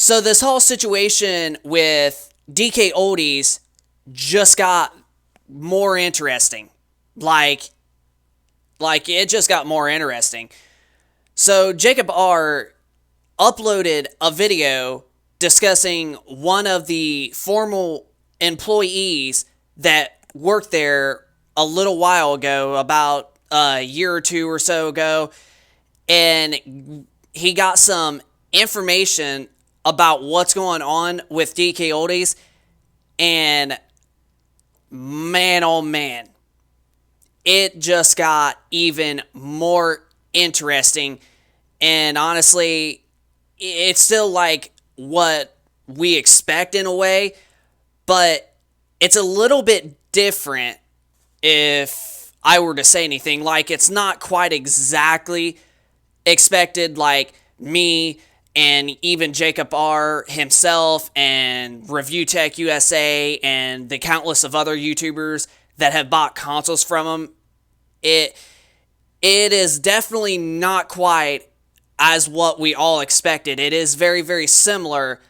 So this whole situation with DKOldies just got more interesting. Like it just got more interesting. So Jacob R uploaded a video discussing one of the former employees that worked there a little while ago, about a year or two or so ago, and he got some information about what's going on with DKOldies, and man, oh man, it just got even more interesting. And honestly, it's still like what we expect in a way, but it's a little bit different if I were to say anything. Like, it's not quite exactly expected, like me and even Jacob R himself and Review Tech USA and the countless of other YouTubers that have bought consoles from him. It is definitely not quite as what we all expected. It is very, very similar,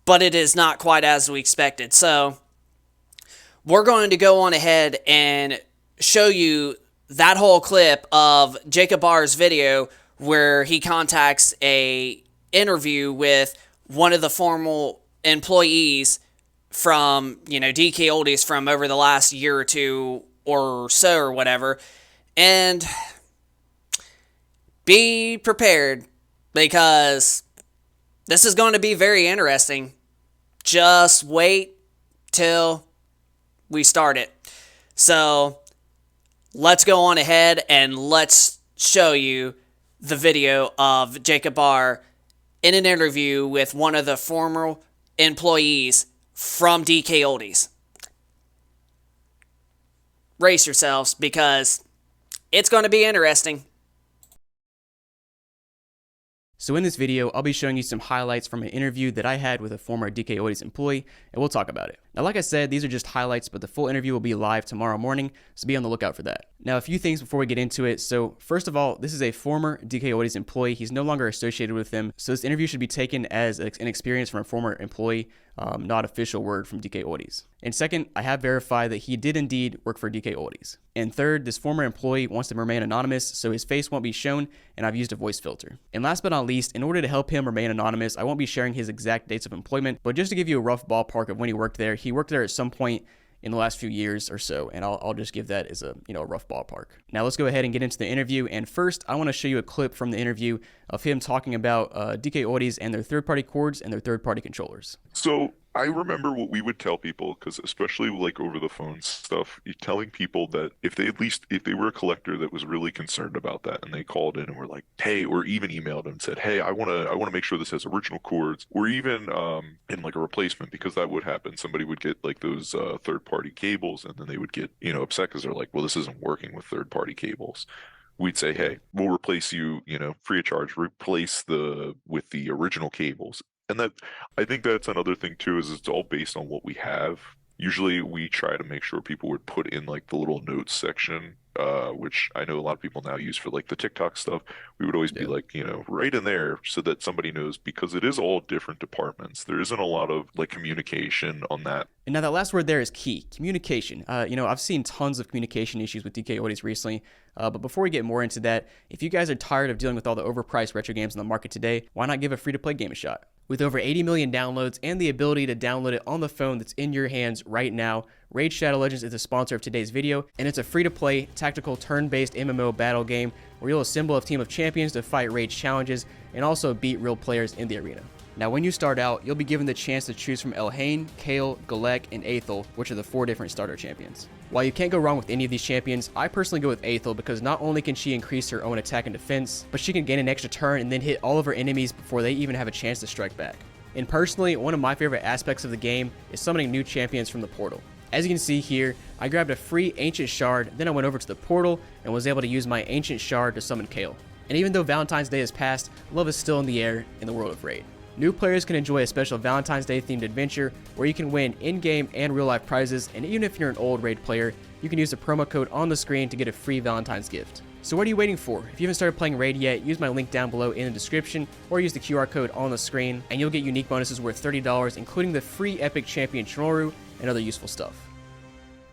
but it is not quite as we expected. So we're going to go on ahead and show you that whole clip of Jacob R's video where he contacts a interview with one of the former employees from, DKOldies from over the last year or two or so or whatever. And be prepared, because this is going to be very interesting. Just wait till we start it. So let's go on ahead and let's show you the video of Jacob R in an interview with one of the former employees from DKOldies. Brace yourselves, because it's going to be interesting. So in this video, I'll be showing you some highlights from an interview that I had with a former DKOldies employee, and we'll talk about it. Now, like I said, these are just highlights, but the full interview will be live tomorrow morning, so be on the lookout for that. Now, a few things before we get into it. So first of all, this is a former DKOldies employee. He's no longer associated with them, so this interview should be taken as an experience from a former employee, not official word from DKOldies. And second, I have verified that he did indeed work for DKOldies. And third, this former employee wants to remain anonymous, so his face won't be shown, and I've used a voice filter. And last but not least, in order to help him remain anonymous, I won't be sharing his exact dates of employment, but just to give you a rough ballpark of when he worked there at some point in the last few years or so, and I'll just give that as a rough ballpark. Now let's go ahead and get into the interview, and first I want to show you a clip from the interview of him talking about DKOldies and their third-party cords and their third-party controllers. So I remember what we would tell people, because especially like over the phone stuff, telling people that if they were a collector that was really concerned about that, and they called in and were like, hey, or even emailed and said, hey, I want to make sure this has original cords, or even in like a replacement, because that would happen. Somebody would get like those third-party cables, and then they would get upset because they're like, well, this isn't working with third-party cables. We'd say, hey, we'll replace you, free of charge, replace with the original cables. And that, I think that's another thing too, is it's all based on what we have. Usually we try to make sure people would put in like the little notes section, which I know a lot of people now use for like the TikTok stuff. We would always be like, right in there, so that somebody knows, because it is all different departments. There isn't a lot of like communication on that. And now that last word there is key, communication. I've seen tons of communication issues with DKOldies recently, but before we get more into that, if you guys are tired of dealing with all the overpriced retro games in the market today, why not give a free-to-play game a shot? With over 80 million downloads and the ability to download it on the phone that's in your hands right now, Raid Shadow Legends is the sponsor of today's video, and it's a free-to-play, tactical, turn-based MMO battle game where you'll assemble a team of champions to fight rage challenges and also beat real players in the arena. Now, when you start out, you'll be given the chance to choose from Elhain, Kale, Galek, and Aethel, which are the 4 different starter champions. While you can't go wrong with any of these champions, I personally go with Aethel because not only can she increase her own attack and defense, but she can gain an extra turn and then hit all of her enemies before they even have a chance to strike back. And personally, one of my favorite aspects of the game is summoning new champions from the portal. As you can see here, I grabbed a free Ancient Shard, then I went over to the portal and was able to use my Ancient Shard to summon Kale. And even though Valentine's Day has passed, love is still in the air in the world of Raid. New players can enjoy a special Valentine's Day themed adventure where you can win in-game and real-life prizes, and even if you're an old Raid player, you can use the promo code on the screen to get a free Valentine's gift. So what are you waiting for? If you haven't started playing Raid yet, use my link down below in the description, or use the QR code on the screen, and you'll get unique bonuses worth $30, including the free Epic Champion Chinoru and other useful stuff.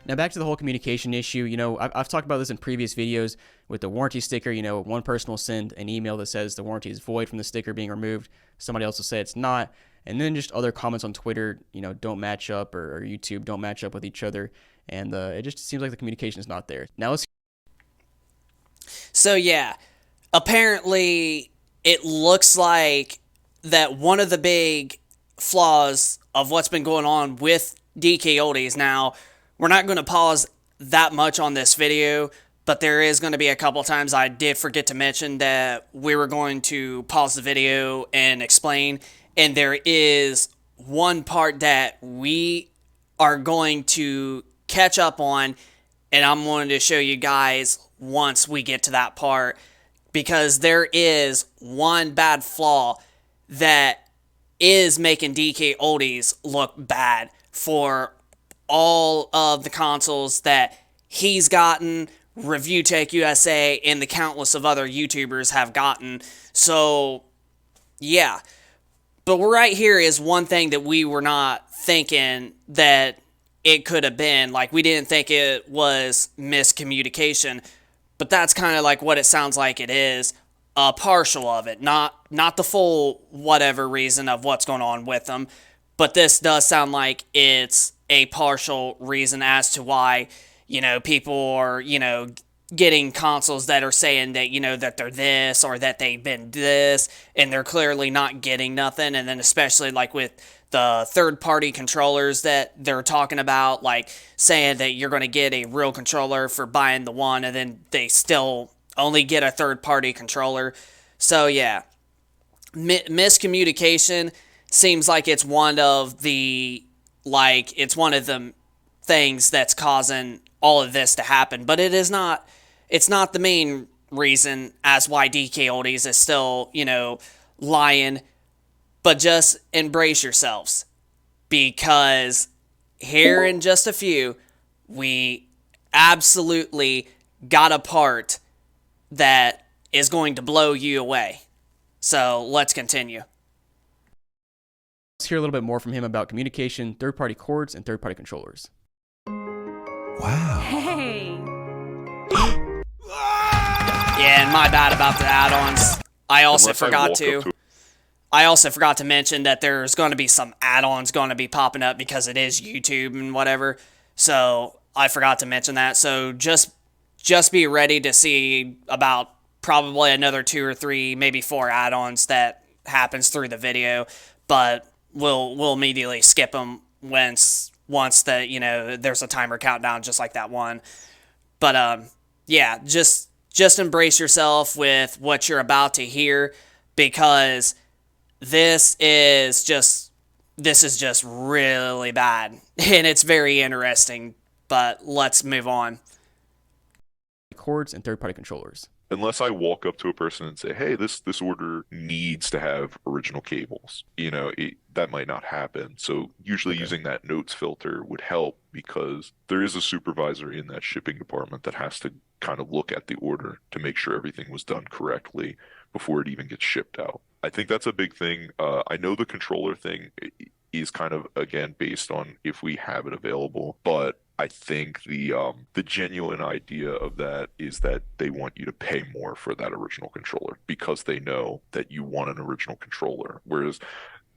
Now back to the whole communication issue. I've talked about this in previous videos with the warranty sticker. One person will send an email that says the warranty is void from the sticker being removed. Somebody else will say it's not. And then just other comments on Twitter, don't match up, or YouTube don't match up with each other. And it just seems like the communication is not there. Now let's... So yeah, apparently it looks like that one of the big flaws of what's been going on with DKOldies. Now, we're not going to pause that much on this video, but there is going to be a couple times I did forget to mention that we were going to pause the video and explain, and there is one part that we are going to catch up on, and I'm going to show you guys once we get to that part, because there is one bad flaw that is making DKOldies look bad for all of the consoles that he's gotten, Review Tech USA, and the countless of other YouTubers have gotten. So, yeah. But right here is one thing that we were not thinking that it could have been. Like, we didn't think it was miscommunication, but that's kind of like what it sounds like it is. A partial of it, not the full whatever reason of what's going on with them, but this does sound like it's a partial reason as to why, people are, getting consoles that are saying that, that they're this or that they've been this, and they're clearly not getting nothing. And then especially like with the third-party controllers that they're talking about, like saying that you're going to get a real controller for buying the one, and then they still only get a third-party controller. So yeah, miscommunication seems like it's one of the things that's causing all of this to happen, but it's not the main reason as why DKOldies is still, lying. But just embrace yourselves, because here in just a few, we absolutely got a part that is going to blow you away. So let's continue. Let's hear a little bit more from him about communication, third-party cords, and third-party controllers. Wow. Hey. Yeah, and my bad about the add-ons. I also forgot to mention that there's going to be some add-ons going to be popping up because it is YouTube and whatever. So I forgot to mention that. So just be ready to see about probably another 2 or 3, maybe 4 add-ons that happens through the video. But we'll immediately skip them once there's a timer countdown, just like that one. But yeah, just embrace yourself with what you're about to hear, because this is just really bad, and it's very interesting. But let's move on. Cords and third-party controllers. Unless I walk up to a person and say, hey, this order needs to have original cables, that might not happen. So usually using that notes filter would help, because there is a supervisor in that shipping department that has to kind of look at the order to make sure everything was done correctly before it even gets shipped out. I think that's a big thing. I know the controller thing is kind of, again, based on if we have it available, but I think the genuine idea of that is that they want you to pay more for that original controller, because they know that you want an original controller. Whereas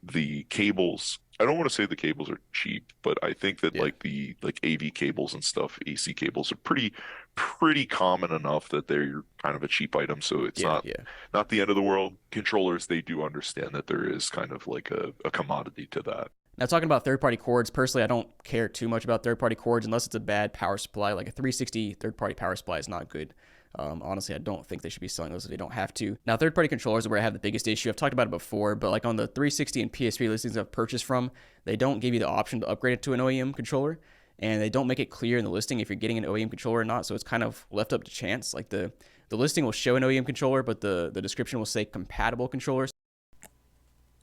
the cables, I don't want to say the cables are cheap, but I think that the AV cables and stuff, AC cables are pretty common enough that they're kind of a cheap item. So it's not the end of the world. Controllers, they do understand that there is kind of like a commodity to that. Now, talking about third-party cords, personally, I don't care too much about third-party cords unless it's a bad power supply. Like a 360 third-party power supply is not good. Honestly, I don't think they should be selling those if they don't have to. Now, third-party controllers are where I have the biggest issue. I've talked about it before, but like on the 360 and PSP listings I've purchased from, they don't give you the option to upgrade it to an OEM controller, and they don't make it clear in the listing if you're getting an OEM controller or not, so it's kind of left up to chance. Like the listing will show an OEM controller, but the description will say compatible controllers.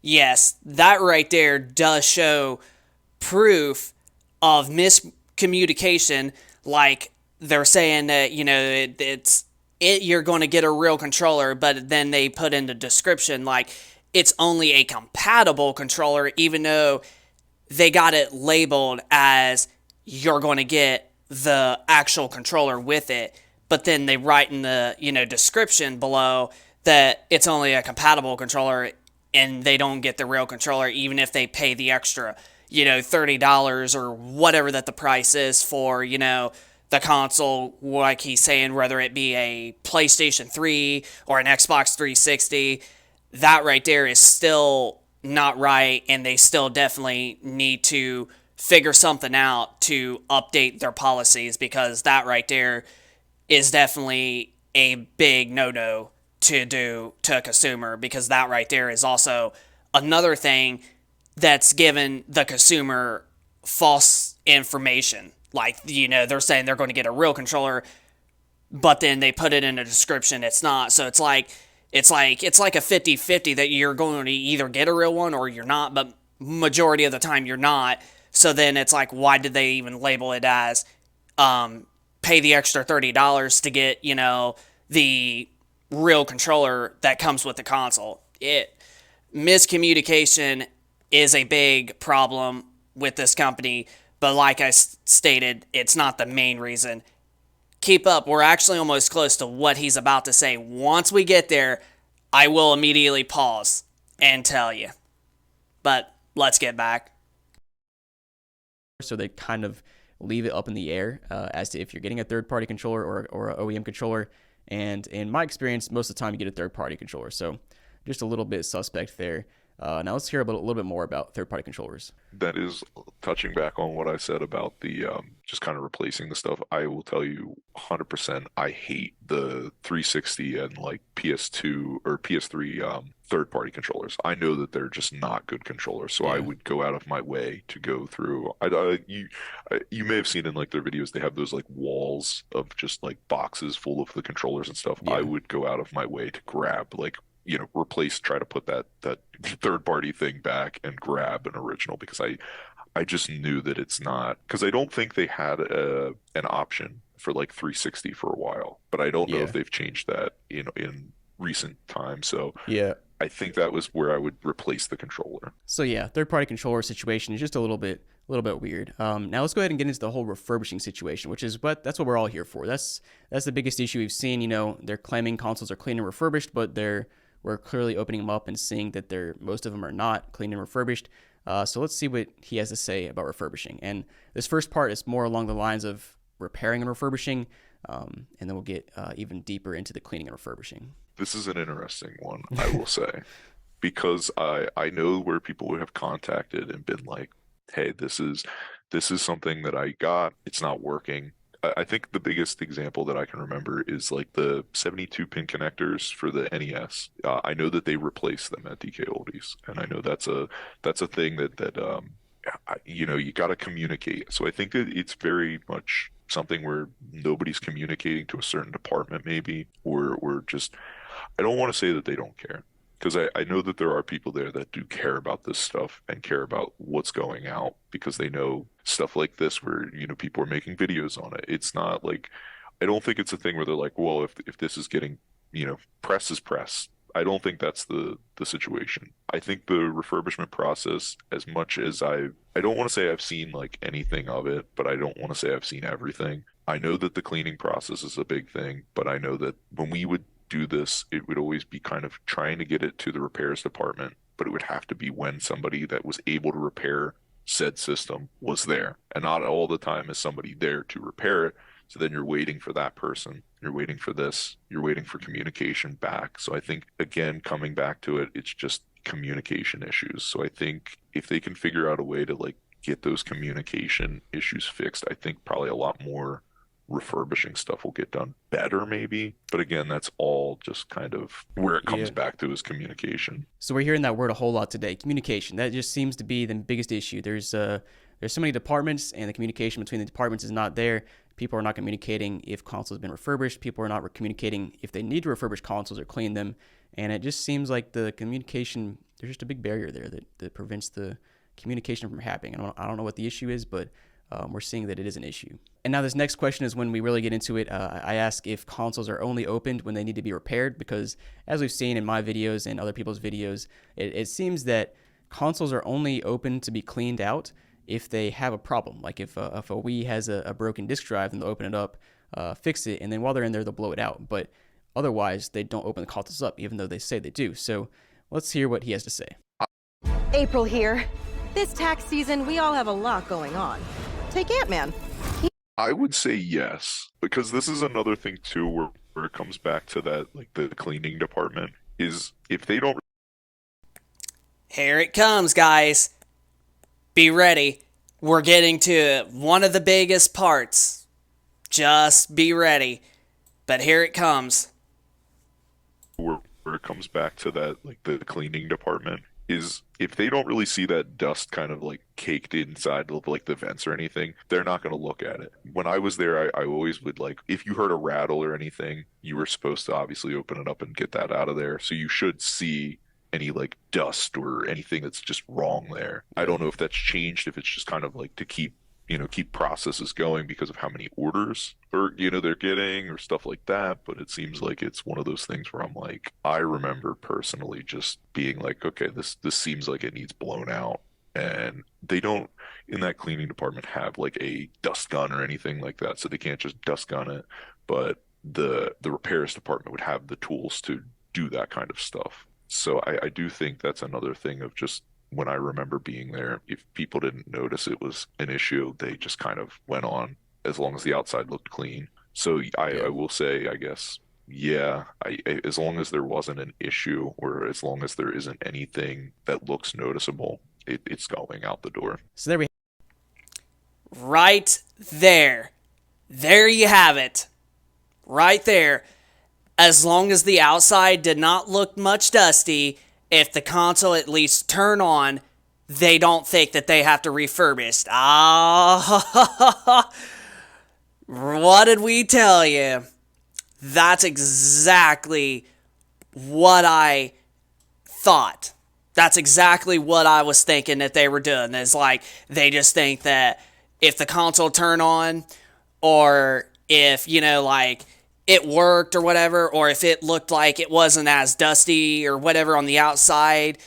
Yes, that right there does show proof of miscommunication. Like, they're saying that, it's you're going to get a real controller, but then they put in the description like it's only a compatible controller, even though they got it labeled as you're going to get the actual controller with it. But then they write in the description below that it's only a compatible controller, and they don't get the real controller, even if they pay the extra $30 or whatever that the price is for the console, like he's saying, whether it be a PlayStation 3 or an Xbox 360. That right there is still not right, and they still definitely need to figure something out to update their policies, because that right there is definitely a big no-no to do to a consumer, because that right there is also another thing that's given the consumer false information. Like, they're saying they're going to get a real controller, but then they put it in a description it's not. So it's like a 50-50 that you're going to either get a real one or you're not, but majority of the time you're not. So then it's like, why did they even label it as pay the extra $30 to get, the real controller that comes with the console? Miscommunication is a big problem with this company, but like I stated, it's not the main reason. Keep up. We're actually almost close to what he's about to say. Once we get there, I will immediately pause and tell you. But let's get back. So they kind of leave it up in the air as to if you're getting a third-party controller or an OEM controller. And in my experience, most of the time you get a third-party controller. So just a little bit suspect there. Now let's hear a little bit more about third-party controllers. That is touching back on what I said about the just kind of replacing the stuff. I will tell you 100%, I hate the 360 and like PS2 or PS3 third-party controllers. I know that they're just not good controllers, so I would go out of my way to go through. You may have seen in like their videos, they have those like walls of just like boxes full of the controllers and stuff. I would go out of my way to grab like try to put that third party thing back and grab an original, because I just knew that it's not, because I don't think they had an option for like 360 for a while, but I don't know if they've changed that in recent time. So I think that was where I would replace the controller. So third party controller situation is just a little bit weird. Now let's go ahead and get into the whole refurbishing situation, that's what we're all here for. That's the biggest issue we've seen. They're claiming consoles are clean and refurbished, but we're clearly opening them up and seeing that most of them are not clean and refurbished. So let's see what he has to say about refurbishing. And this first part is more along the lines of repairing and refurbishing, and then we'll get even deeper into the cleaning and refurbishing. This is an interesting one, I will say, because I know where people would have contacted and been like, hey, this is something that I got, it's not working. I think the biggest example that I can remember is like the 72-pin connectors for the NES. I know that they replaced them at DKOldies, and I know that's a thing that you got to communicate. So I think that it's very much something where nobody's communicating to a certain department, maybe, or just, I don't want to say that they don't care, because I know that there are people there that do care about this stuff and care about what's going out, because they know stuff like this where, people are making videos on it. It's not like, I don't think it's a thing where they're like, well, if this is getting, press is press. I don't think that's the situation. I think the refurbishment process, as much as I don't want to say I've seen like anything of it, but I don't want to say I've seen everything. I know that the cleaning process is a big thing, but I know that when we would do this, it would always be kind of trying to get it to the repairs department, but it would have to be when somebody that was able to repair said system was there, and not all the time is somebody there to repair it. So then you're waiting for that person, you're waiting for this, you're waiting for communication back. So I think, again, coming back to it, it's just communication issues. So I think if they can figure out a way to like get those communication issues fixed, I think probably a lot more refurbishing stuff will get done better, maybe. But again, that's all just kind of where it comes back to, is communication. So we're hearing that word a whole lot today, communication. That just seems to be the biggest issue. There's so many departments, and the communication between the departments is not there. People are not communicating if consoles have been refurbished. People are not communicating if they need to refurbish consoles or clean them. And it just seems like the communication, there's just a big barrier there that prevents the communication from happening. I don't know what the issue is, but we're seeing that it is an issue. And now this next question is when we really get into it. I ask if consoles are only opened when they need to be repaired, because as we've seen in my videos and other people's videos, it seems that consoles are only open to be cleaned out if they have a problem. Like if a Wii has a broken disk drive, then they'll open it up, fix it, and then while they're in there, they'll blow it out. But otherwise, they don't open the consoles up, even though they say they do. So let's hear what he has to say. April here. This tax season, we all have a lot going on. Take Ant-Man. I would say yes, because this is another thing too, where it comes back to that, like the cleaning department, is if they don't. Here it comes, guys. Be ready. We're getting to one of the biggest parts. Just be ready. But here it comes. Where it comes back to that, like the cleaning department, is if they don't really see that dust kind of like caked inside of like the vents or anything, they're not going to look at it. When I was there, I always would, like, if you heard a rattle or anything, you were supposed to obviously open it up and get that out of there. So you should see any like dust or anything that's just wrong there. I don't know if that's changed, if it's just kind of like to keep processes going because of how many orders or they're getting or stuff like that. But it seems like it's one of those things where I'm like, I remember personally just being like, okay, this seems like it needs blown out, and they don't in that cleaning department have like a dust gun or anything like that, so they can't just dust gun it. But the repairs department would have the tools to do that kind of stuff. So I do think that's another thing of just, when I remember being there, if people didn't notice it was an issue, they just kind of went on as long as the outside looked clean. So I will say, I guess, yeah, as long as there wasn't an issue, or as long as there isn't anything that looks noticeable, it's going out the door. So there we Right there. There you have it. Right there. As long as the outside did not look much dusty, if the console at least turn on, they don't think that they have to refurbish. Ah, what did we tell you? That's exactly what I thought. That's exactly what I was thinking that they were doing. It's like they just think that if the console turn on, or if, like, it worked or whatever, or if it looked like it wasn't as dusty or whatever on the outside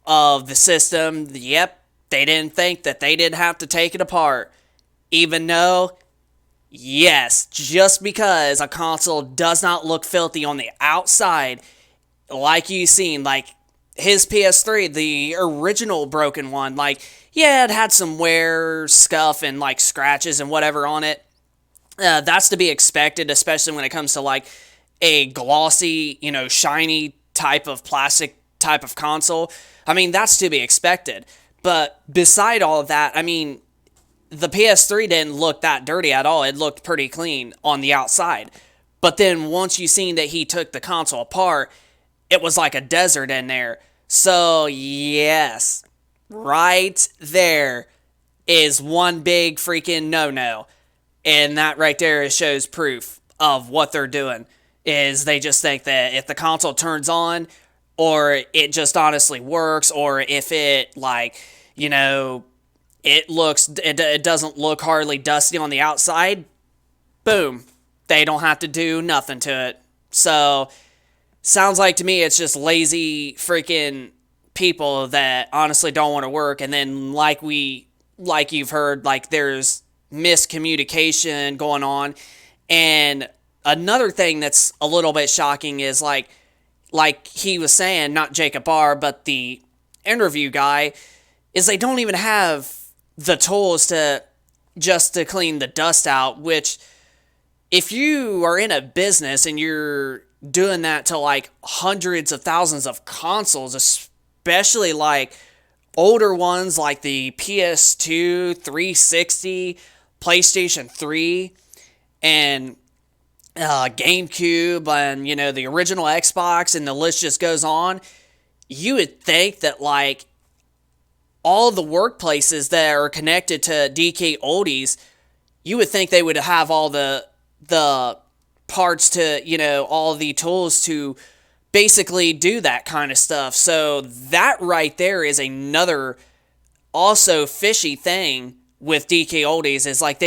of the system, yep, they didn't think that they didn't have to take it apart. Even though, yes, just because a console does not look filthy on the outside, like you've seen, like his PS3, the original broken one, like, yeah, it had some wear, scuff, and like scratches and whatever on it. That's to be expected, especially when it comes to like a glossy, shiny type of plastic type of console. I mean, that's to be expected. But beside all of that, I mean, the PS3 didn't look that dirty at all. It looked pretty clean on the outside. But then once you seen that he took the console apart, it was like a desert in there. So yes, right there is one big freaking no-no. And that right there shows proof of what they're doing. Is they just think that if the console turns on, or it just honestly works, or if it, like, it doesn't look hardly dusty on the outside, boom, they don't have to do nothing to it. So, sounds like to me it's just lazy freaking people that honestly don't want to work. And then like you've heard, like, there's miscommunication going on. And another thing that's a little bit shocking is like he was saying, not Jacob R, but the interview guy, is they don't even have the tools to clean the dust out, which if you are in a business and you're doing that to like hundreds of thousands of consoles, especially like older ones like the PS2, 360, PlayStation 3, and GameCube, and the original Xbox, and the list just goes on, you would think that like all the workplaces that are connected to DKOldies, you would think they would have all the parts to, all the tools to basically do that kind of stuff. So that right there is another also fishy thing with DKOldies is like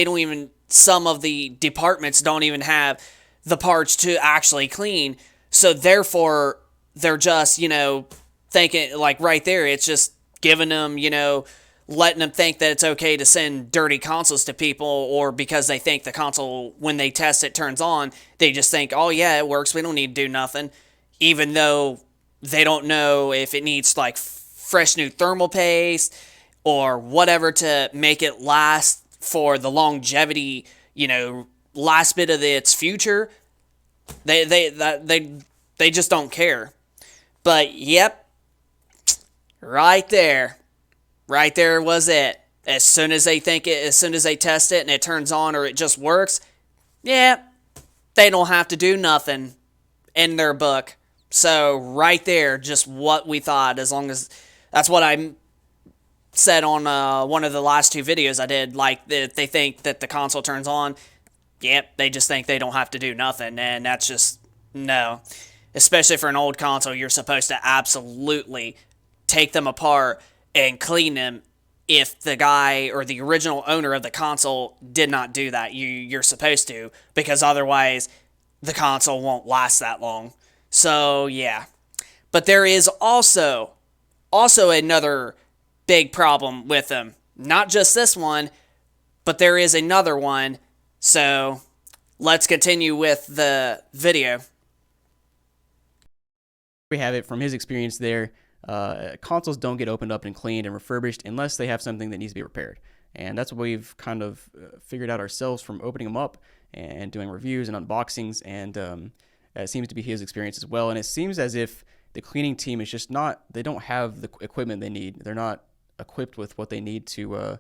some of the departments don't even have the parts to actually clean. So therefore, they're just, thinking, like right there, it's just giving them, letting them think that it's okay to send dirty consoles to people, or because they think the console, when they test it, turns on, they just think, oh yeah, it works, we don't need to do nothing. Even though they don't know if it needs like fresh new thermal paste or whatever to make it last for the longevity, last bit of its future. They just don't care. But yep, right there was it. As soon as they test it and it turns on or it just works, yeah, they don't have to do nothing in their book. So right there, just what we thought. As long as that's what I said on one of the last 2 videos I did. Like, if they think that the console turns on, yep, they just think they don't have to do nothing, and that's just no. Especially for an old console, you're supposed to absolutely take them apart and clean them. If the guy or the original owner of the console did not do that, you're supposed to, because otherwise the console won't last that long. So yeah, but there is also another big problem with them. Not just this one, but there is another one. So let's continue with the video. We have it from his experience there. Consoles don't get opened up and cleaned and refurbished unless they have something that needs to be repaired. And that's what we've kind of figured out ourselves from opening them up and doing reviews and unboxings. And it seems to be his experience as well. And it seems as if the cleaning team is just they don't have the equipment they need. They're not equipped with what they need to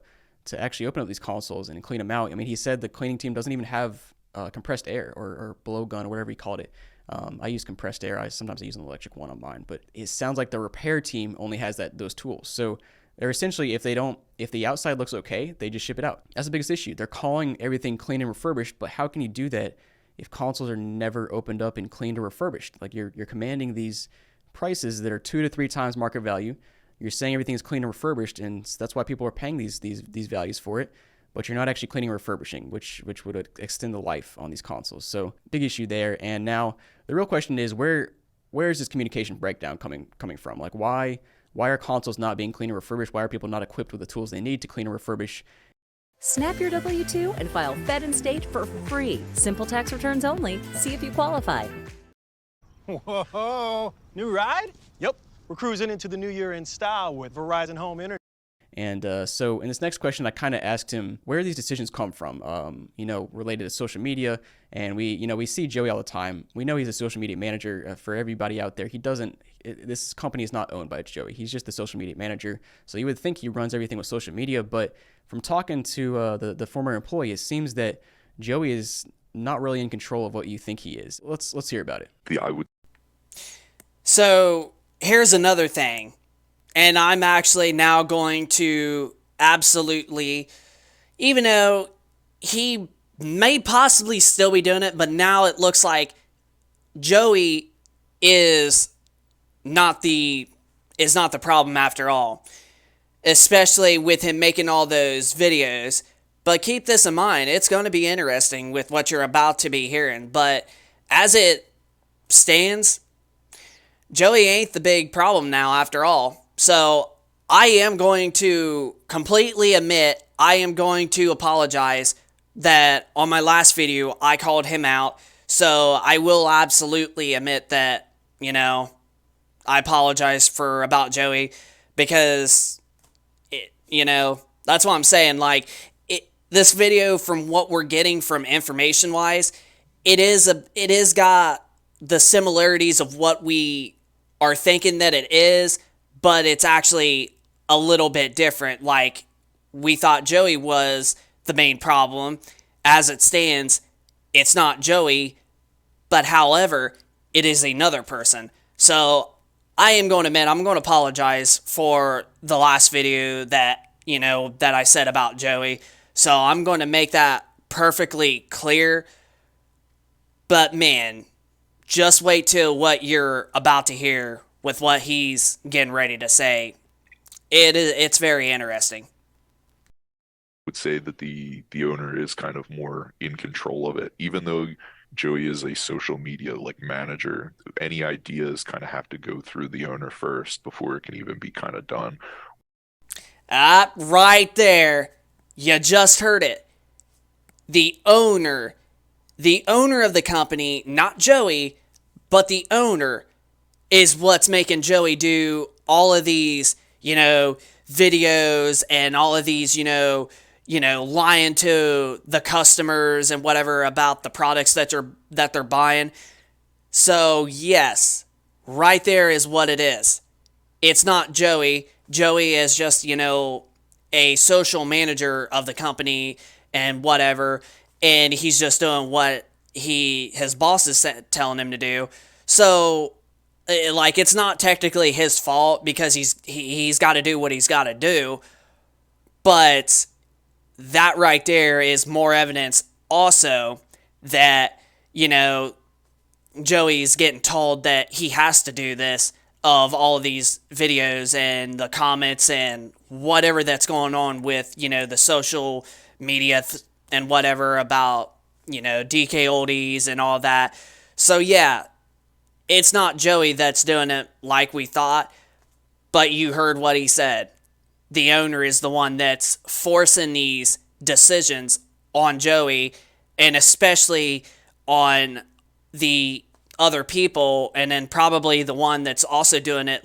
actually open up these consoles and clean them out. I mean, he said the cleaning team doesn't even have compressed air or blowgun or whatever he called it. I use compressed air. Sometimes I use an electric one on mine, but it sounds like the repair team only has those tools. So they're essentially, if the outside looks okay, they just ship it out. That's the biggest issue. They're calling everything clean and refurbished, but how can you do that if consoles are never opened up and cleaned or refurbished? Like, you're commanding these prices that are 2 to 3 times market value. You're saying everything is clean and refurbished, and that's why people are paying these values for it. But you're not actually cleaning and refurbishing, which would extend the life on these consoles. So big issue there. And now the real question is, where is this communication breakdown coming from? Like, why are consoles not being cleaned and refurbished? Why are people not equipped with the tools they need to clean and refurbish? Snap your W-2 and file Fed and State for free. Simple tax returns only. See if you qualify. Whoa, new ride? Yep, we're cruising into the new year in style with Verizon Home Internet. And so in this next question, I kind of asked him where these decisions come from, related to social media. And we see Joey all the time. We know he's a social media manager for everybody out there. This company is not owned by Joey. He's just the social media manager. So you would think he runs everything with social media. But from talking to the former employee, it seems that Joey is not really in control of what you think he is. Let's hear about it. So here's another thing. And I'm actually now going to absolutely, even though he may possibly still be doing it, but now it looks like Joey is not the problem after all. Especially with him making all those videos. But keep this in mind, it's going to be interesting with what you're about to be hearing. But as it stands, Joey ain't the big problem now after all. So I am going to completely admit, I am going to apologize that on my last video I called him out. So I will absolutely admit that, I apologize about Joey, because that's what I'm saying. Like, this video, from what we're getting from information wise, it is got the similarities of what we are thinking that it is. But it's actually a little bit different. Like, we thought Joey was the main problem. As it stands, it's not Joey, but however, it is another person. So I am going to admit, I'm going to apologize for the last video that I said about Joey. So I'm going to make that perfectly clear. But man, just wait till what you're about to hear with what he's getting ready to say. It's very interesting. would say that the owner is kind of more in control of it, even though Joey is a social media like manager. Any ideas kind of have to go through the owner first before it can even be kind of done. Right there. You just heard it. The owner of the company, not Joey, but the owner is what's making Joey do all of these, videos and all of these, lying to the customers and whatever about the products that they're buying. So yes, right there is what it is. It's not Joey. Joey is just, a social manager of the company and whatever, and he's just doing what his boss is telling him to do. So, it's not technically his fault because he's got to do what he's got to do, but that right there is more evidence also that, Joey's getting told that he has to do this of all of these videos and the comments and whatever that's going on with, the social media and whatever about, DKOldies and all that. So yeah, it's not Joey that's doing it like we thought, but you heard what he said. The owner is the one that's forcing these decisions on Joey, and especially on the other people, and then probably the one that's also doing it,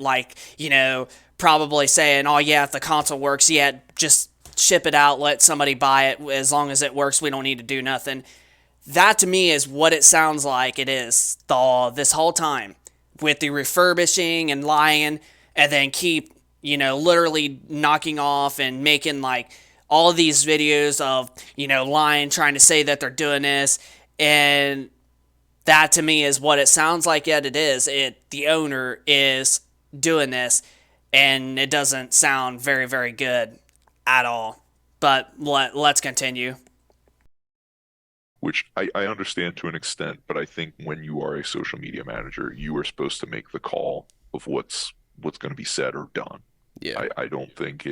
probably saying, oh yeah, if the console works, yeah, just ship it out, let somebody buy it. As long as it works, we don't need to do nothing. That to me is what it sounds like it is this whole time, with the refurbishing and lying, and then keep, literally knocking off and making all of these videos of, lying, trying to say that they're doing this. And that to me is what it sounds like. Yet it is. The owner is doing this, and it doesn't sound very, very good at all. But let's continue. Which I understand to an extent, but I think when you are a social media manager, you are supposed to make the call of what's going to be said or done. Yeah. I don't think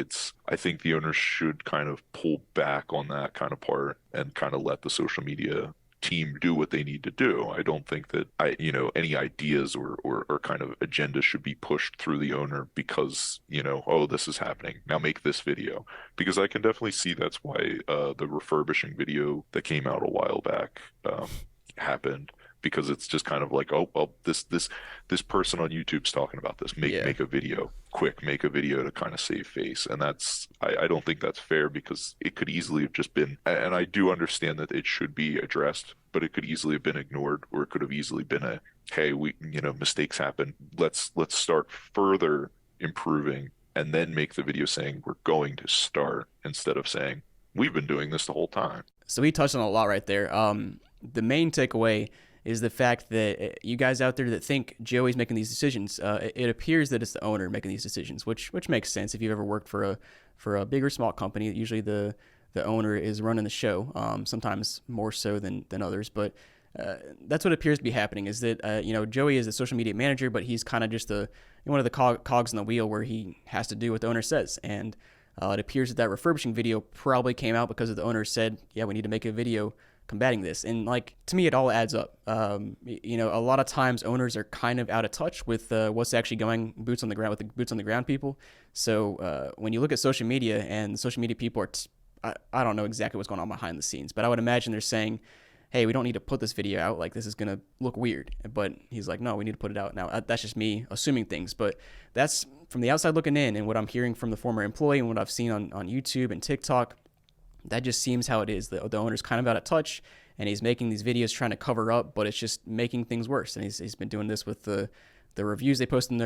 I think the owner should kind of pull back on that kind of part and kind of let the social media team do what they need to do. I don't think that any ideas or kind of agenda should be pushed through the owner because, oh, this is happening, now make this video. Because I can definitely see that's why the refurbishing video that came out a while back happened, because it's just kind of like, oh, well, this person on YouTube's talking about this. Make a video. Quick, make a video to kind of save face. And that's, I don't think that's fair, because it could easily have just been, and I do understand that it should be addressed, but it could easily have been ignored, or it could have easily been hey, mistakes happen. Let's start further improving, and then make the video saying we're going to start, instead of saying we've been doing this the whole time. So he touched on a lot right there. The main takeaway is the fact that you guys out there that think Joey's making these decisions, it appears that it's the owner making these decisions, which makes sense. If you've ever worked for a big or small company, usually the owner is running the show, sometimes more so than others. But that's what appears to be happening, is that Joey is a social media manager, but he's kind of just one of the cogs in the wheel where he has to do what the owner says. And it appears that refurbishing video probably came out because the owner said, yeah, we need to make a video combating this. And to me, it all adds up. A lot of times owners are kind of out of touch with what's actually going boots on the ground with the boots on the ground people. So when you look at social media, and the social media people are, I don't know exactly what's going on behind the scenes, but I would imagine they're saying, hey, we don't need to put this video out. This is going to look weird. But he's like, no, we need to put it out. Now, that's just me assuming things, but that's from the outside looking in, and what I'm hearing from the former employee and what I've seen on YouTube and TikTok. That just seems how it is. The owner's kind of out of touch, and he's making these videos trying to cover up, but it's just making things worse. And he's been doing this with the reviews they post on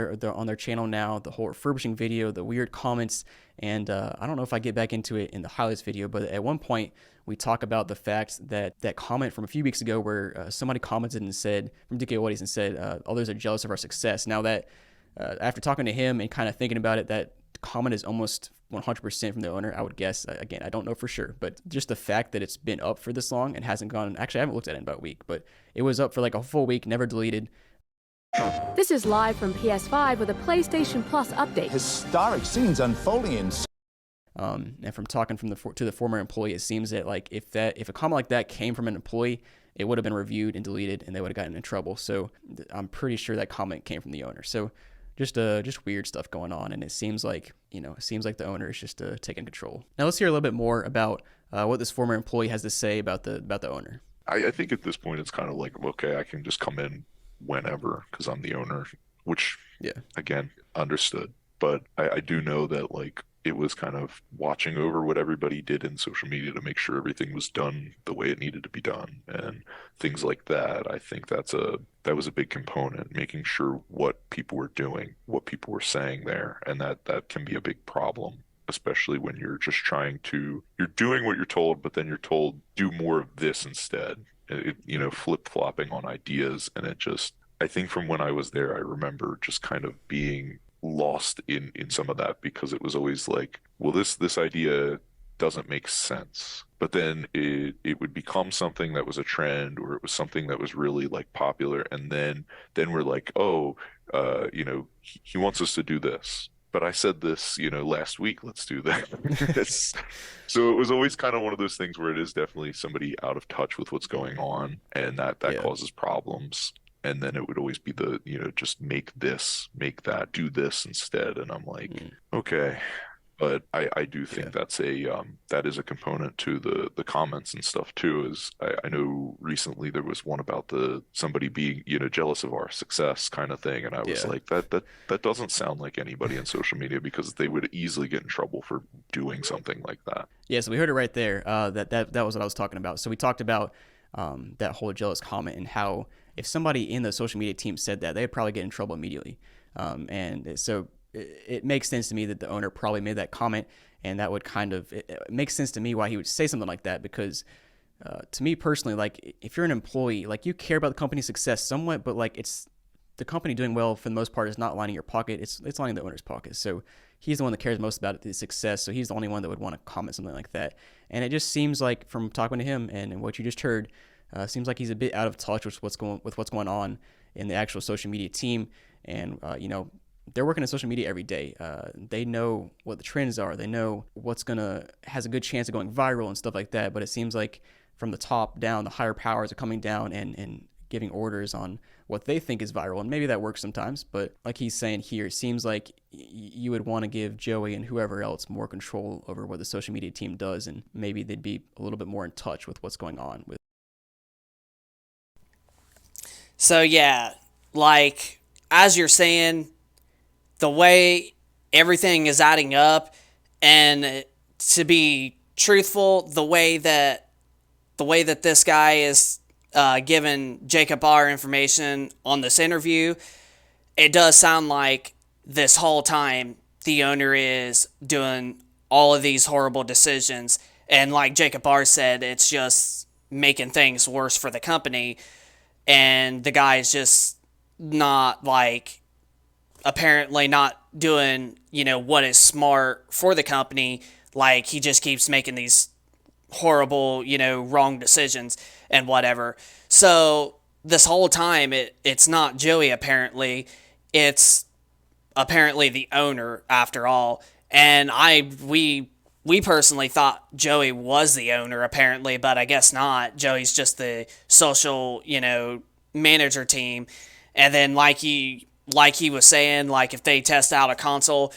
their channel now, the whole refurbishing video, the weird comments, and I don't know if I get back into it in the highlights video, but at one point we talk about the fact that comment from a few weeks ago where somebody commented and said, from DKOldies, and said, others are jealous of our success. Now that after talking to him and kind of thinking about it, that comment is almost 100% from the owner, I would guess. Again, I don't know for sure, but just the fact that it's been up for this long and hasn't gone, actually I haven't looked at it in about a week, but it was up for a full week, never deleted. This is live from PS5 with a PlayStation Plus update. Historic scenes unfolding in. And from talking to the former employee, it seems that like if a comment like that came from an employee, it would have been reviewed and deleted, and they would have gotten in trouble. So I'm pretty sure that comment came from the owner. So just weird stuff going on, and it seems like the owner is just taking control. Now let's hear a little bit more about what this former employee has to say about the owner. I think at this point it's kind of like, okay, I can just come in whenever because I'm the owner, which, again, understood. But I do know that like it was kind of watching over what everybody did in social media to make sure everything was done the way it needed to be done and things like that. I think that was a big component, making sure what people were doing, what people were saying there, and that can be a big problem, especially when you're just you're doing what you're told, but then you're told do more of this instead. Flip-flopping on ideas, and I think from when I was there, I remember just kind of being lost in some of that because it was always like, well, this idea doesn't make sense, but then it would become something that was a trend, or it was something that was really like popular, and then we're like, oh, he wants us to do this, but I said this, last week, let's do that. So it was always kind of one of those things where it is definitely somebody out of touch with what's going on, and that causes problems. And then it would always be just make that, do this instead. And I'm like, okay. But I do think that is a component to the comments and stuff too. Is I know recently there was one about somebody being, jealous of our success kind of thing. And I was like, that doesn't sound like anybody in social media, because they would easily get in trouble for doing something like that. Yeah, so we heard it right there. That was what I was talking about. So we talked about that whole jealous comment, and how if somebody in the social media team said that, they'd probably get in trouble immediately. And so it makes sense to me that the owner probably made that comment, and that would it makes sense to me why he would say something like that, because to me personally, like if you're an employee, like you care about the company's success somewhat, but like it's the company doing well for the most part is not lining your pocket, it's lining the owner's pocket. So he's the one that cares most about the success, so he's the only one that would want to comment something like that. And it just seems like, from talking to him and what you just heard, seems like he's a bit out of touch with what's going on in the actual social media team. And they're working in social media every day. They know what the trends are. They know what's has a good chance of going viral and stuff like that. But it seems like from the top down, the higher powers are coming down and giving orders on what they think is viral. And maybe that works sometimes. But like he's saying here, it seems like you would want to give Joey and whoever else more control over what the social media team does. And maybe they'd be a little bit more in touch with what's going on with. So yeah, like as you're saying, the way everything is adding up, and to be truthful, the way that this guy is giving Jacob R information on this interview, it does sound like this whole time the owner is doing all of these horrible decisions, and like Jacob R said, it's just making things worse for the company, and the guy is just not apparently not doing, what is smart for the company. Like, he just keeps making these horrible, wrong decisions and whatever. So this whole time, it's not Joey, apparently. It's apparently the owner, after all. And we personally thought Joey was the owner, apparently, but I guess not. Joey's just the social, manager team. And then like he was saying, like if they test out a console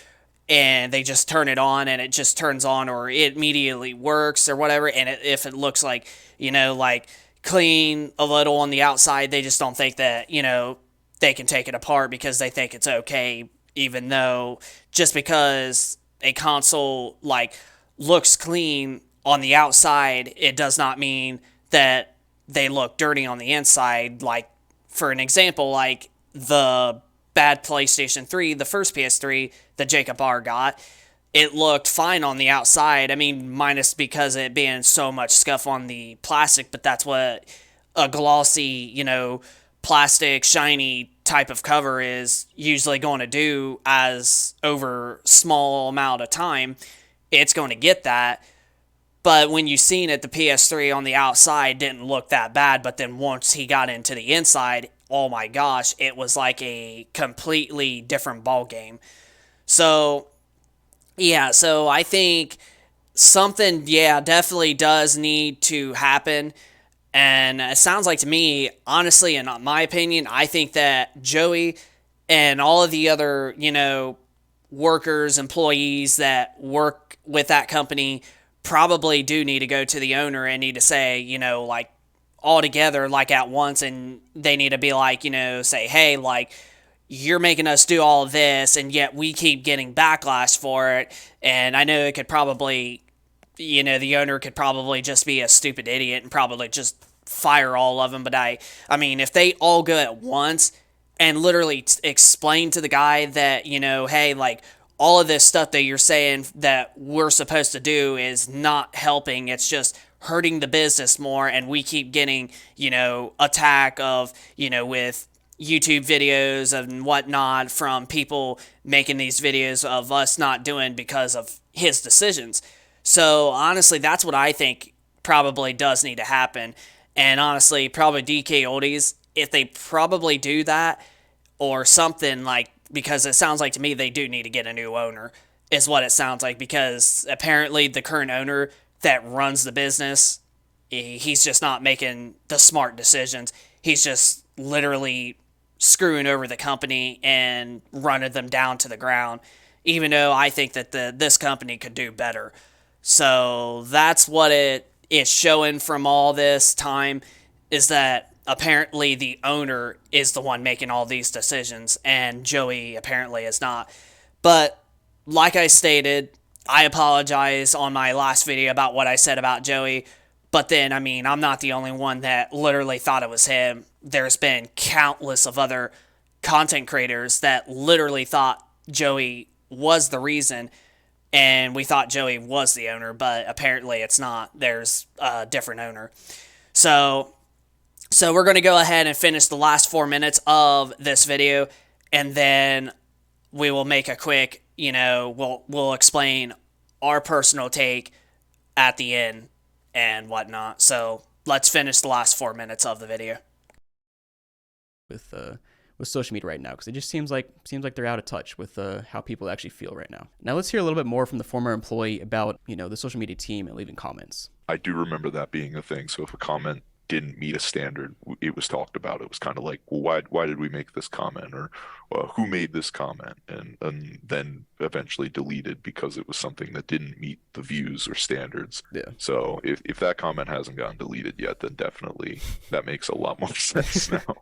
and they just turn it on and it just turns on, or it immediately works or whatever, and if it looks like, like clean a little on the outside, they just don't think that, they can take it apart because they think it's okay, even though just because a console like looks clean on the outside, it does not mean that they look dirty on the inside. Like, for an example, like the bad PlayStation 3, the first PS3 that Jacob R got, it looked fine on the outside. I mean, minus because it being so much scuff on the plastic, but that's what a glossy, plastic, shiny type of cover is usually going to do. As over small amount of time, it's going to get that. But when you seen it, the PS3 on the outside didn't look that bad, but then once he got into the inside, oh my gosh, it was like a completely different ball game. So, yeah, so I think something, yeah, definitely does need to happen. And it sounds like to me, honestly, in my opinion, I think that Joey and all of the other, workers, employees that work with that company probably do need to go to the owner and need to say, like all together, like at once, and they need to be like, say, hey, like, you're making us do all of this, and yet we keep getting backlash for it. And I know it could probably, the owner could probably just be a stupid idiot and probably just fire all of them. But I mean, if they all go at once and literally explain to the guy that, hey, like, all of this stuff that you're saying that we're supposed to do is not helping. It's just hurting the business more. And we keep getting, attack of, with YouTube videos and whatnot from people making these videos of us not doing because of his decisions. So honestly, that's what I think probably does need to happen. And honestly, probably DKOldies, if they probably do that or something, like, because it sounds like to me they do need to get a new owner, is what it sounds like, because apparently the current owner that runs the business, he's just not making the smart decisions. He's just literally screwing over the company and running them down to the ground, even though I think that this company could do better. So that's what it is showing from all this time, is that apparently the owner is the one making all these decisions and Joey apparently is not. But like I stated, I apologize on my last video about what I said about Joey. But then, I mean, I'm not the only one that literally thought it was him. There's been countless of other content creators that literally thought Joey was the reason, and we thought Joey was the owner, but apparently it's not. There's a different owner. So we're going to go ahead and finish the last 4 minutes of this video, and then we will make a quick, we'll explain our personal take at the end and whatnot. So let's finish the last 4 minutes of the video. With social media right now, because it just seems like they're out of touch with how people actually feel right now. Now let's hear a little bit more from the former employee about the social media team and leaving comments. I do remember that being a thing. So if a comment didn't meet a standard, it was talked about. It was kind of like, well, why did we make this comment, or who made this comment, and then eventually deleted because it was something that didn't meet the views or standards. Yeah. So if that comment hasn't gotten deleted yet, then definitely that makes a lot more sense now.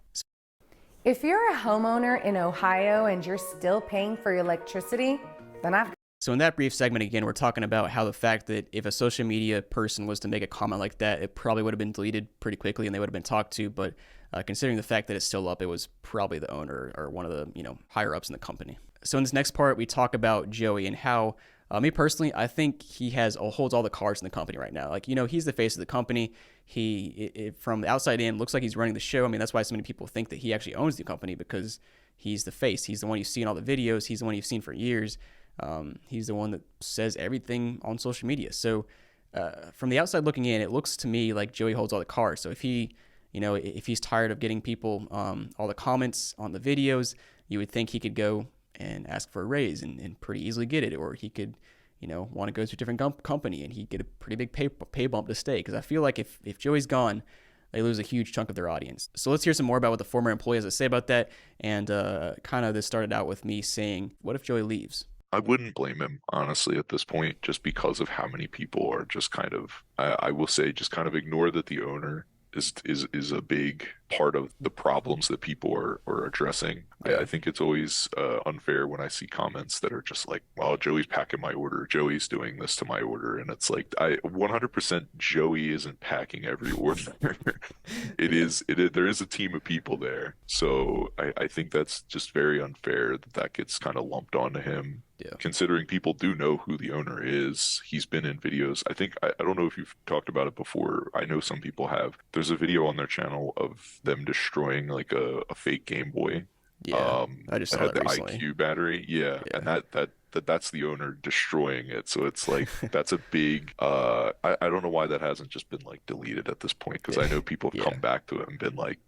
If you're a homeowner in Ohio and you're still paying for your electricity, then So in that brief segment, again, we're talking about how the fact that if a social media person was to make a comment like that, it probably would have been deleted pretty quickly and they would have been talked to. But considering the fact that it's still up, it was probably the owner or one of the higher ups in the company. So in this next part, we talk about Joey and how, me personally, I think he holds all the cards in the company right now. Like, he's the face of the company. From the outside in, looks like he's running the show. I mean, that's why so many people think that he actually owns the company, because he's the face. He's the one you see in all the videos. He's the one you've seen for years. He's the one that says everything on social media. So from the outside looking in, it looks to me like Joey holds all the cards. So if he's tired of getting people all the comments on the videos, you would think he could go and ask for a raise and pretty easily get it, or he could want to go to a different company and he'd get a pretty big pay bump to stay. Because I feel like if Joey's gone, they lose a huge chunk of their audience. So let's hear some more about what the former employee has to say about that. And kind of this started out with me saying, what if Joey leaves? I wouldn't blame him, honestly, at this point, just because of how many people are just kind of, I will say, just kind of ignore that the owner is a big part of the problems that people are addressing. Yeah. I think it's always unfair when I see comments that are just like, well, Joey's packing my order, Joey's doing this to my order, and it's like, 100% Joey isn't packing every order. There is a team of people there, so I think that's just very unfair that gets kind of lumped onto him. Yeah. Considering people do know who the owner is. He's been in videos. I think, I don't know if you've talked about it before. I know some people have. There's a video on their channel of them destroying like a fake Game Boy. Yeah, I just saw that recently. IQ battery. Yeah. And that's the owner destroying it. So it's like, that's a big, I don't know why that hasn't just been like deleted at this point. Cause I know people have come back to it and been like,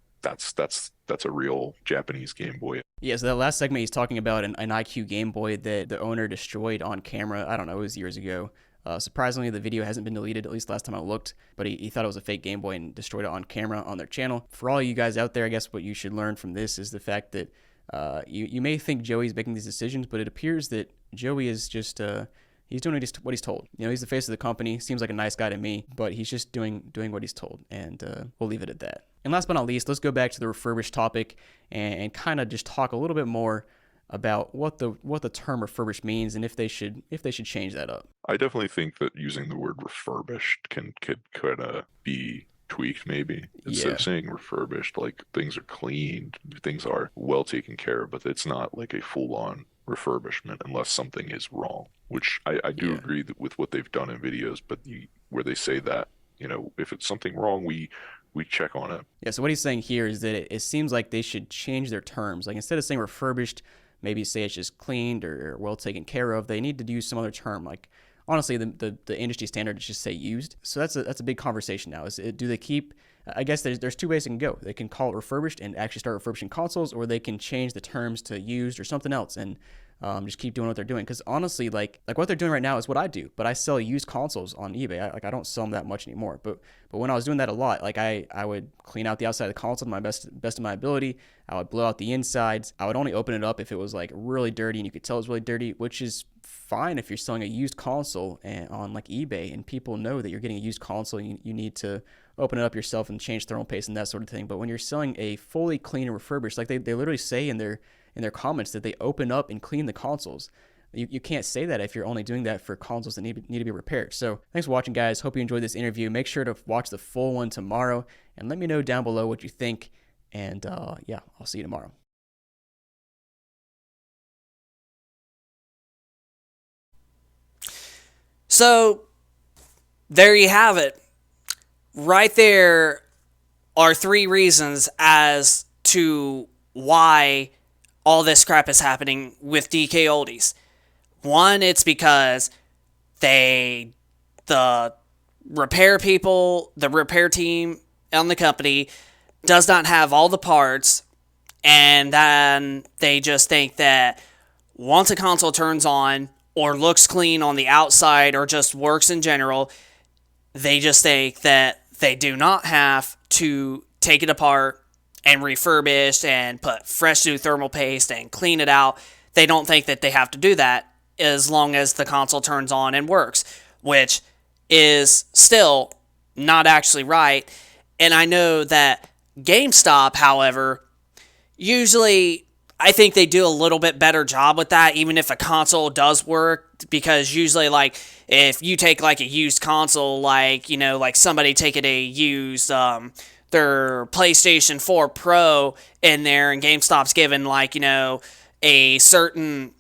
that's a real Japanese Game Boy. Yeah, so that last segment he's talking about an IQ Game Boy that the owner destroyed on camera. I don't know, it was years ago. Surprisingly, the video hasn't been deleted, at least last time I looked, but he thought it was a fake Game Boy and destroyed it on camera on their channel. For all you guys out there, I guess what you should learn from this is the fact that you may think Joey's making these decisions, but it appears that Joey is just he's doing what he's told. You know, he's the face of the company. Seems like a nice guy to me, but he's just doing what he's told, and we'll leave it at that. And last but not least, let's go back to the refurbished topic and kind of just talk a little bit more about what the term refurbished means and if they should change that up. I definitely think that using the word refurbished could kind of be tweaked maybe. Instead of saying refurbished, like things are cleaned, things are well taken care of, but it's not like a full-on refurbishment unless something is wrong, which I do agree with what they've done in videos, but where they say that, you know, if it's something wrong, we check on it. Yeah, so what he's saying here is that it seems like they should change their terms. Like instead of saying refurbished, maybe say it's just cleaned or well taken care of. They need to use some other term. Like honestly, the industry standard is just say used. So that's a big conversation now. Do they keep? I guess there's two ways they can go. They can call it refurbished and actually start refurbishing consoles, or they can change the terms to used or something else and just keep doing what they're doing. Because honestly, like what they're doing right now is what I do, but I sell used consoles on eBay. I don't sell them that much anymore. But when I was doing that a lot, like I would clean out the outside of the console to my best of my ability. I would blow out the insides. I would only open it up if it was like really dirty and you could tell it was really dirty, which is fine if you're selling a used console on like eBay and people know that you're getting a used console. You need to open it up yourself and change thermal paste and that sort of thing. But when you're selling a fully clean and refurbished, like they literally say in their comments that they open up and clean the consoles. You can't say that if you're only doing that for consoles that need to be repaired. So thanks for watching, guys. Hope you enjoyed this interview. Make sure to watch the full one tomorrow and let me know down below what you think. And yeah, I'll see you tomorrow. So there you have it. Right there are 3 reasons as to why all this crap is happening with DKOldies. 1, it's because the repair people, the repair team on the company does not have all the parts, and then they just think that once a console turns on or looks clean on the outside or just works in general, they just think that they do not have to take it apart and refurbish and put fresh new thermal paste and clean it out. They don't think that they have to do that as long as the console turns on and works, which is still not actually right. And I know that GameStop, however, usually I think they do a little bit better job with that, even if a console does work, because usually, like, if you take, like, a used console, like, you know, like somebody taking a used, their PlayStation 4 Pro in there, and GameStop's given, like, you know, a certain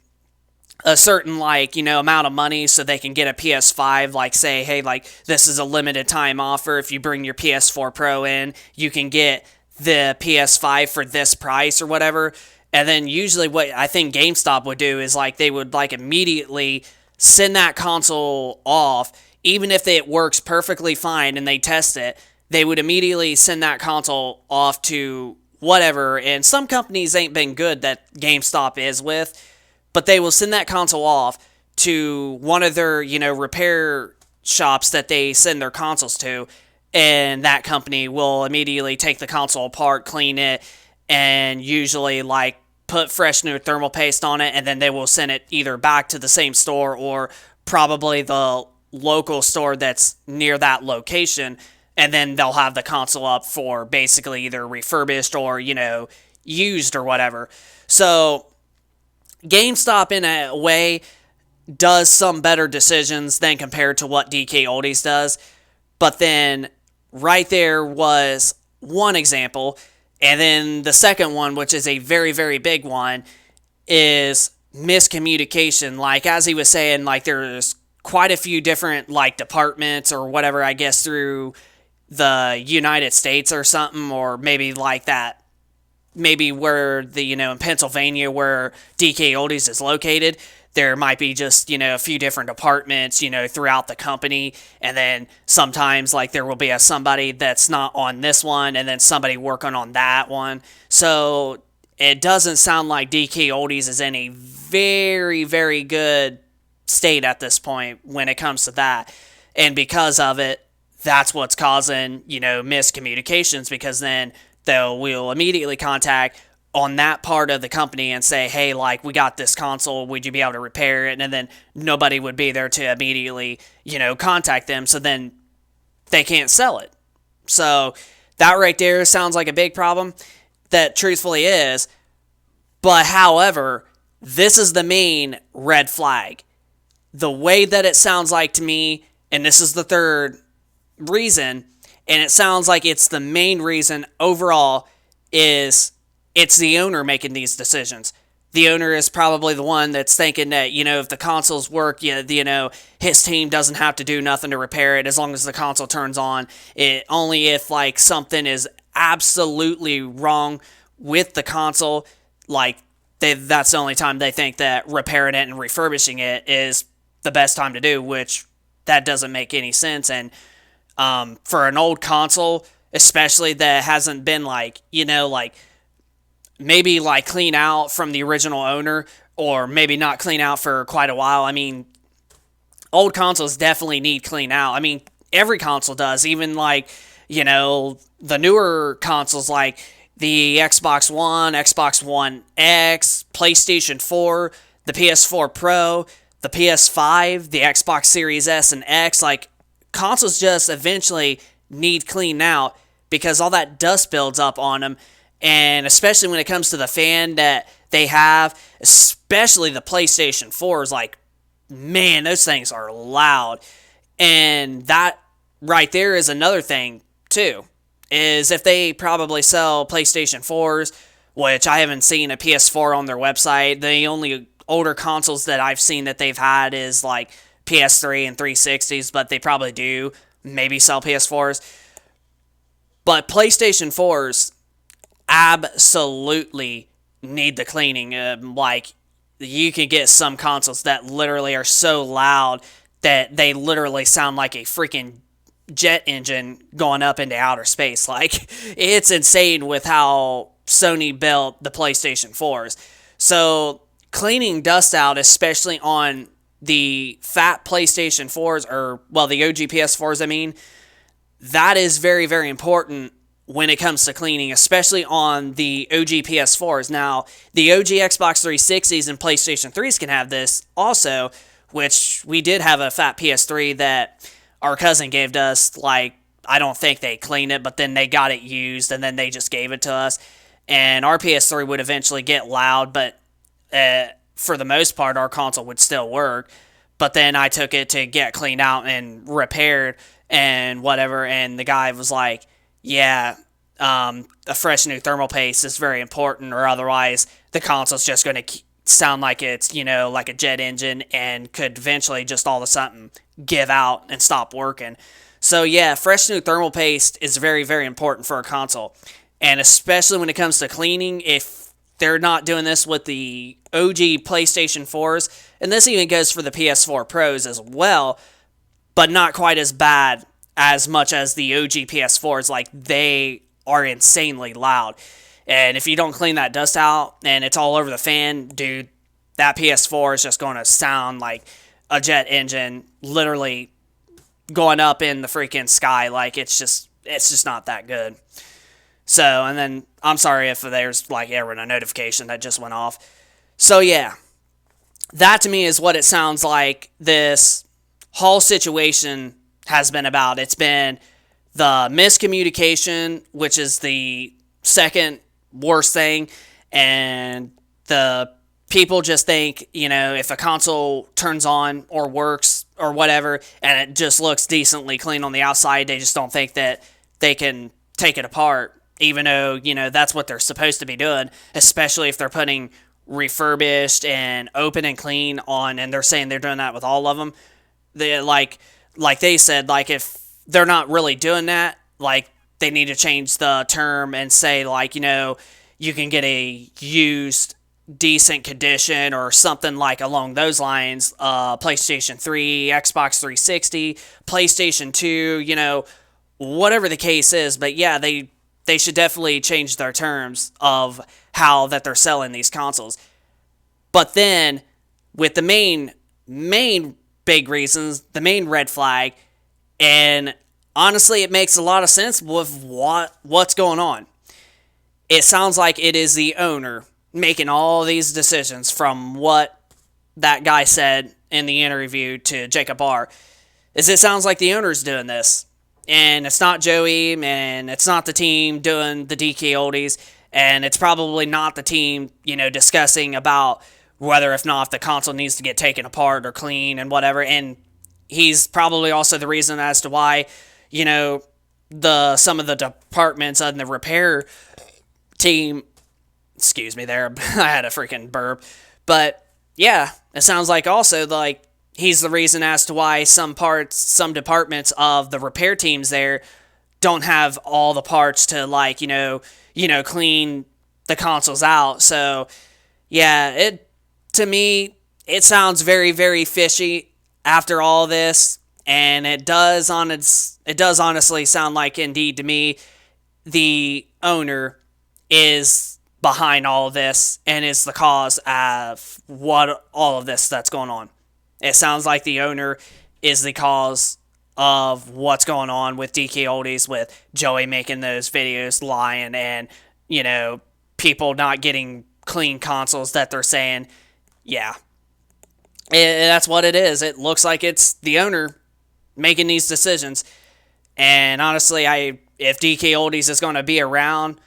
like, you know, amount of money so they can get a PS5, like say, hey, like this is a limited time offer. If you bring your PS4 Pro in, you can get the PS5 for this price or whatever. And then usually what I think GameStop would do is like they would like immediately send that console off, even if it works perfectly fine and they test it, they would immediately send that console off to whatever. And some companies ain't been good that GameStop is with, but they will send that console off to one of their, you know, repair shops that they send their consoles to, and that company will immediately take the console apart, clean it, and usually, like, put fresh new thermal paste on it, and then they will send it either back to the same store or probably the local store that's near that location, and then they'll have the console up for basically either refurbished or, you know, used or whatever. So GameStop, in a way, does some better decisions than compared to what DKOldies does. But then, right there was one example. And then the second one, which is a very, very big one, is miscommunication. Like, as he was saying, like, there's quite a few different, like, departments or whatever, I guess, through the United States or something, or maybe like that. Maybe where the, you know, in Pennsylvania where DKOldies is located, there might be just, a few different departments, throughout the company. And then sometimes, like, there will be somebody that's not on this one and then somebody working on that one. So it doesn't sound like DKOldies is in a very, very good state at this point when it comes to that. And because of it, that's what's causing, miscommunications, because then we'll immediately contact on that part of the company and say, hey, like, we got this console, would you be able to repair it? And then nobody would be there to immediately, contact them, so then they can't sell it. So that right there sounds like a big problem. That truthfully is. But however, this is the main red flag. The way that it sounds like to me, and this is the third reason, and it sounds like it's the main reason overall, is it's the owner making these decisions. The owner is probably the one that's thinking that, if the consoles work, his team doesn't have to do nothing to repair it as long as the console turns on. Only if, like, something is absolutely wrong with the console, like, that's the only time they think that repairing it and refurbishing it is the best time to do, which that doesn't make any sense. And for an old console, especially that hasn't been, like, maybe, like, clean out from the original owner, or maybe not clean out for quite a while. I mean, old consoles definitely need clean out. I mean, every console does. Even, like, the newer consoles, like the Xbox One, Xbox One X, PlayStation 4, the PS4 Pro, the PS5, the Xbox Series S and X, like, consoles just eventually need clean out because all that dust builds up on them. And especially when it comes to the fan that they have, especially the PlayStation 4s, like, man, those things are loud. And that right there is another thing, too, is if they probably sell PlayStation 4s, which I haven't seen a PS4 on their website. The only older consoles that I've seen that they've had is, like, PS3 and 360s, but they probably do maybe sell PS4s. But PlayStation 4s absolutely need the cleaning. Like, you can get some consoles that literally are so loud that they literally sound like a freaking jet engine going up into outer space. Like, it's insane with how Sony built the PlayStation 4s. So cleaning dust out, especially on the fat PlayStation 4s, or, well, the OG PS4s, I mean, that is very, very important when it comes to cleaning, especially on the OG PS4s. Now, the OG Xbox 360s and PlayStation 3s can have this also, which we did have a fat PS3 that our cousin gave to us. Like, I don't think they cleaned it, but then they got it used, and then they just gave it to us. And our PS3 would eventually get loud, but for the most part, our console would still work. But then I took it to get cleaned out and repaired and whatever, and the guy was like, yeah, a fresh new thermal paste is very important, or otherwise the console's just going to sound like it's, like a jet engine, and could eventually just all of a sudden give out and stop working. So yeah, fresh new thermal paste is very, very important for a console. And especially when it comes to cleaning, if they're not doing this with the OG PlayStation 4s, and this even goes for the PS4 Pros as well, but not quite as bad as much as the OG PS4s. Like, they are insanely loud. And if you don't clean that dust out and it's all over the fan, dude, that PS4 is just going to sound like a jet engine literally going up in the freaking sky. Like, it's just not that good. So, and then I'm sorry if there's, like, ever a notification that just went off. So yeah, that to me is what it sounds like this whole situation has been about. It's been the miscommunication, which is the second worst thing, and the people just think, if a console turns on or works or whatever, and it just looks decently clean on the outside, they just don't think that they can take it apart, even though, that's what they're supposed to be doing, especially if they're putting refurbished and open and clean on, and they're saying they're doing that with all of them. They, like they said, like, if they're not really doing that, like, they need to change the term and say, like, you can get a used decent condition or something like along those lines. PlayStation 3, Xbox 360, PlayStation 2, you know, whatever the case is. But yeah, they should definitely change their terms of how that they're selling these consoles. But then, with the main big reasons, the main red flag, and honestly, it makes a lot of sense with what's going on. It sounds like it is the owner making all these decisions from what that guy said in the interview to Jacob R. Is it sounds like the owner's doing this. And it's not Joey, and it's not the team doing the DKOldies, and it's probably not the team, you know, discussing about whether if the console needs to get taken apart or clean and whatever. And he's probably also the reason as to why, you know, some of the departments on the repair team, excuse me there, I had a freaking burp. But yeah, it sounds like also like he's the reason as to why some departments of the repair teams there don't have all the parts to like, you know, clean the consoles out. So yeah, to me, it sounds very, very fishy after all this, and it does honestly sound like indeed to me the owner is behind all of this and is the cause of all of this that's going on. It sounds like the owner is the cause of what's going on with DKOldies, with Joey making those videos lying, and, you know, people not getting clean consoles that they're saying. Yeah, that's what it is. It looks like it's the owner making these decisions. And honestly, if DKOldies is going to be around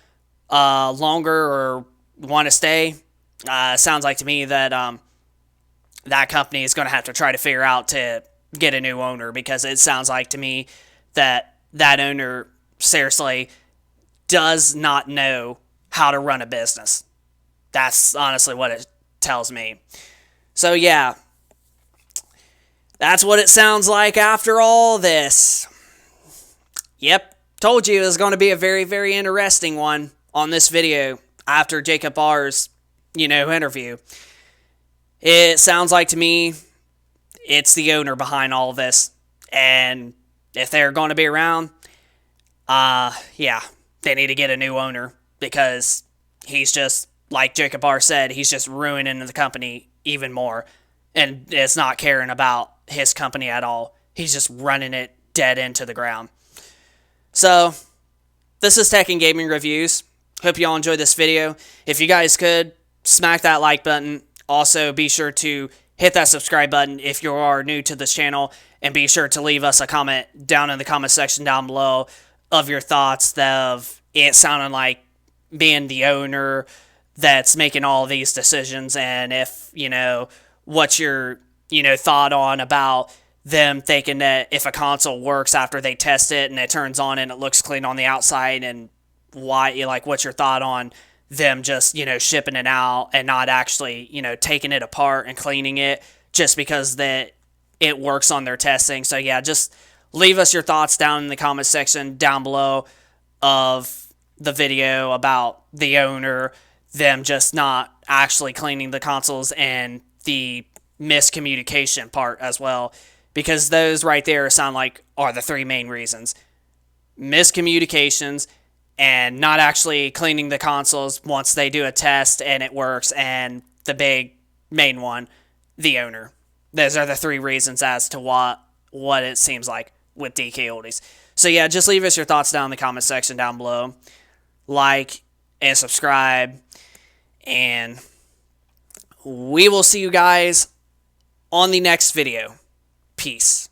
longer or want to stay, sounds like to me that that company is going to have to try to figure out to get a new owner, because it sounds like to me that owner seriously does not know how to run a business. That's honestly what it tells me. So yeah, that's what it sounds like after all this. Yep, told you it was going to be a very, very interesting one on this video after Jacob R's, you know, interview. It sounds like to me it's the owner behind all of this. And if they're going to be around, yeah, they need to get a new owner, because he's just, like Jacob R said, he's just ruining the company even more. And it's not caring about his company at all. He's just running it dead into the ground. So, this is Tech and Gaming Reviews. Hope you all enjoyed this video. If you guys could, smack that like button. Also, be sure to hit that subscribe button if you are new to this channel. And be sure to leave us a comment down in the comment section down below of your thoughts of it sounding like being the owner that's making all these decisions. And if, you know, what's your, you know, thought on about them thinking that if a console works after they test it and it turns on and it looks clean on the outside, and what's your thought on them just, you know, shipping it out and not actually, you know, taking it apart and cleaning it just because that it works on their testing. So yeah, just leave us your thoughts down in the comment section down below of the video about the owner, them just not actually cleaning the consoles, and the miscommunication part as well, because those right there sound like are the three main reasons. Miscommunications, and not actually cleaning the consoles once they do a test and it works, and the big main one, the owner. Those are the three reasons as to what it seems like with DKOldies. So yeah, just leave us your thoughts down in the comment section down below. Like and subscribe, and we will see you guys on the next video. Peace.